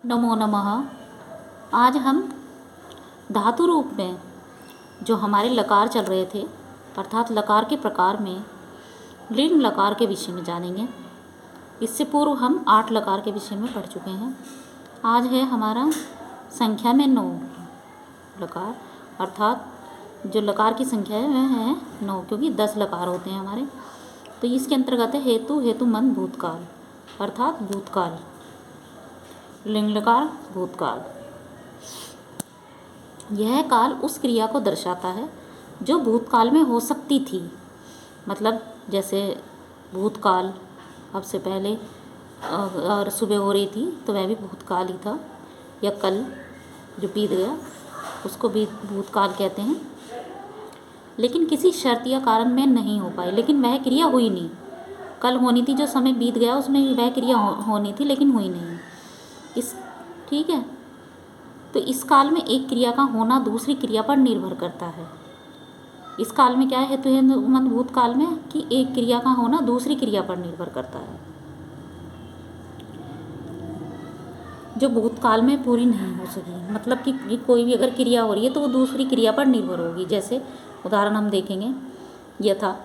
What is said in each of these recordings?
नमो नमः। आज हम धातु रूप में जो हमारे लकार चल रहे थे अर्थात लकार के प्रकार में लिंग लकार के विषय में जानेंगे। इससे पूर्व हम 8 लकार के विषय में पढ़ चुके हैं। आज है हमारा संख्या में 9 लकार, अर्थात जो लकार की संख्या है वह है 9, क्योंकि 10 लकार होते हैं हमारे। तो इसके अंतर्गत है हेतु, हेतुमंद, भूतकाल अर्थात भूतकाल, लिंग लकार भूतकाल। यह काल उस क्रिया को दर्शाता है जो भूतकाल में हो सकती थी। मतलब जैसे भूतकाल अब से पहले और सुबह हो रही थी तो वह भी भूतकाल ही था, या कल जो बीत गया उसको भी भूतकाल कहते हैं। लेकिन किसी शर्त या कारण में नहीं हो पाई, लेकिन वह क्रिया हुई नहीं। कल होनी थी, जो समय बीत गया उसमें वह क्रिया होनी थी लेकिन हुई नहीं। ठीक है। तो इस काल में एक क्रिया का होना दूसरी क्रिया पर निर्भर करता है। इस काल में क्या है हेतु हेतुमंद भूतकाल में कि एक क्रिया का होना दूसरी क्रिया पर निर्भर करता है जो भूतकाल में पूरी नहीं हो सकी। मतलब कि कोई भी अगर क्रिया हो रही है तो वो दूसरी क्रिया पर निर्भर होगी। जैसे उदाहरण हम देखेंगे, यथा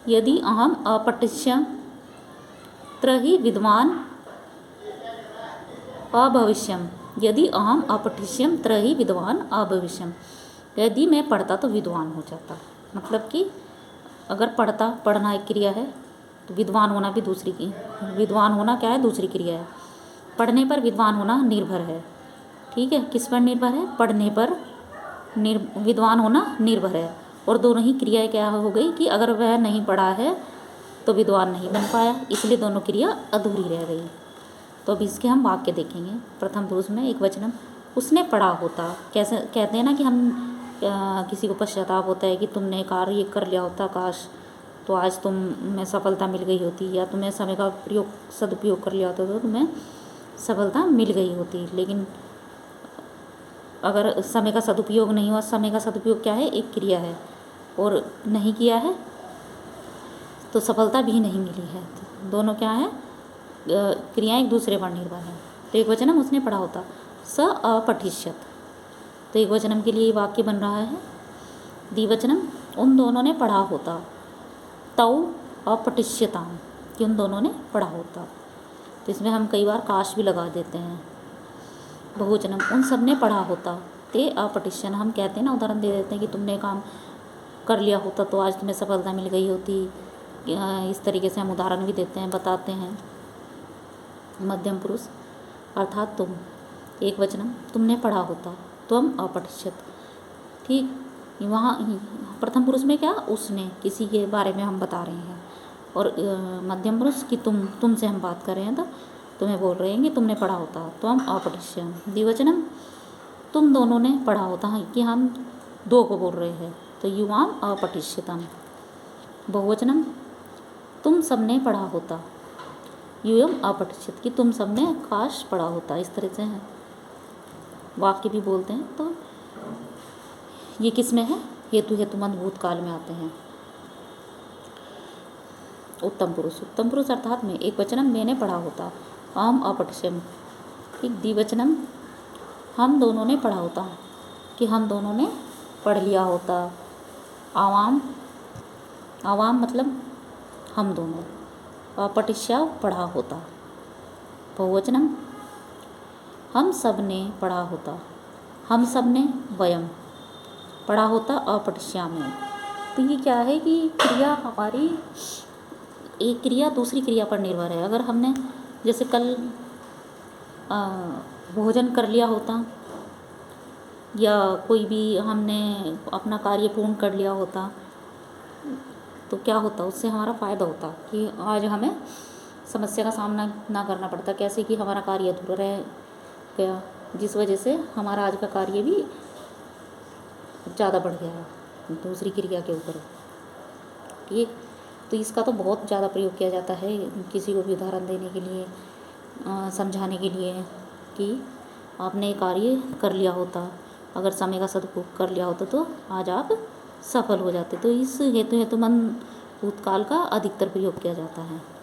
यदि अहम अपठिष्यं त्रहि विद्वान अभविष्यम। यदि अहम अपठिष्यं त्रहि विद्वान अभविष्यम, यदि मैं पढ़ता तो विद्वान हो जाता। मतलब कि अगर पढ़ना एक क्रिया है तो विद्वान होना भी दूसरी की विद्वान होना क्या है, दूसरी क्रिया है। पढ़ने पर विद्वान होना निर्भर है। ठीक है, किस पर निर्भर है? पढ़ने पर विद्वान होना निर्भर है। और दोनों ही क्रियाएं क्या हो गई कि अगर वह नहीं पढ़ा है तो विद्वान नहीं बन पाया, इसलिए दोनों क्रिया अधूरी रह गई। तो अब इसके हम वाक्य देखेंगे। प्रथम पुरुष में एक वचनम, उसने पढ़ा होता। कैसे कहते हैं ना कि हम किसी को पश्चाताप होता है कि तुमने कार्य कर लिया होता, काश तो आज तुम्हें सफलता मिल गई होती, या तुम्हें समय का सदुपयोग कर लिया होता तो तुम्हें सफलता मिल गई होती। लेकिन अगर समय का सदुपयोग नहीं हुआ, समय का सदुपयोग क्या है, एक क्रिया है, और नहीं किया है तो सफलता भी नहीं मिली है। तो दोनों क्या है, क्रियाएं एक दूसरे पर निर्भर है। तो एक वचनम उसने पढ़ा होता, स अपठिष्यत। तो एक वचनम के लिए वाक्य बन रहा है। द्विवचनम, उन दोनों ने पढ़ा होता। तौ अपठिष्यताम, कि उन दोनों ने पढ़ा होता। तो इसमें हम कई बार काश भी लगा देते हैं। बहुवचनम, उन सब ने पढ़ा होता। ते अपठिष्यन, हम कहते हैं ना, उदाहरण दे देते हैं कि तुमने काम कर लिया होता तो आज तुम्हें सफलता मिल गई होती। इस तरीके से हम उदाहरण भी देते हैं, बताते हैं। मध्यम पुरुष अर्थात तुम। एक वचनम, तुमने पढ़ा होता। त्वम अपठिष्यत। ठीक, वहाँ प्रथम पुरुष में क्या, उसने, किसी के बारे में हम बता रहे हैं। और मध्यम पुरुष की तुमसे हम बात कर रहे हैं तो तुम्हें बोल रहे हैं कि तुमने पढ़ा होता। त्वम अपठिष्यम। द्विवचनम, तुम दोनों ने पढ़ा होता है कि हम दो को बोल रहे हैं तो युवाम अपठिष्यतम। बहुवचनम, तुम सबने पढ़ा होता। यूयम अपठिष्यत, कि तुम सबने काश पढ़ा होता। इस तरह से है वाक्य भी बोलते हैं। तो ये किस में है, हेतु हेतुमंद भूतकाल में आते हैं। उत्तम पुरुष अर्थात में। एक वचनम, मैंने पढ़ा होता। अहम अपठिष्यम। ठीक, द्विवचनम, हम दोनों ने पढ़ा होता, कि हम दोनों ने पढ़ लिया होता। आवाम मतलब हम दोनों। अपठिष्या, पढ़ा होता। बहुवचनम, हम सब ने पढ़ा होता। हम सब ने वयम पढ़ा होता अपठिष्यामि। तो ये क्या है कि क्रिया हमारी, एक क्रिया दूसरी क्रिया पर निर्भर है। अगर हमने जैसे कल भोजन कर लिया होता, या कोई भी हमने अपना कार्य पूर्ण कर लिया होता तो क्या होता, उससे हमारा फ़ायदा होता कि आज हमें समस्या का सामना ना करना पड़ता। कैसे कि हमारा कार्य अधूरा रह गया, जिस वजह से हमारा आज का कार्य भी ज़्यादा बढ़ गया दूसरी क्रिया के ऊपर। ठीक, तो इसका तो बहुत ज़्यादा प्रयोग किया जाता है किसी को भी उदाहरण देने के लिए, समझाने के लिए कि आपने कार्य कर लिया होता, अगर समय का सदुपयोग कर लिया होता तो आज आप सफल हो जाते। तो इस हेतुमंद भूतकाल का अधिकतर प्रयोग किया जाता है।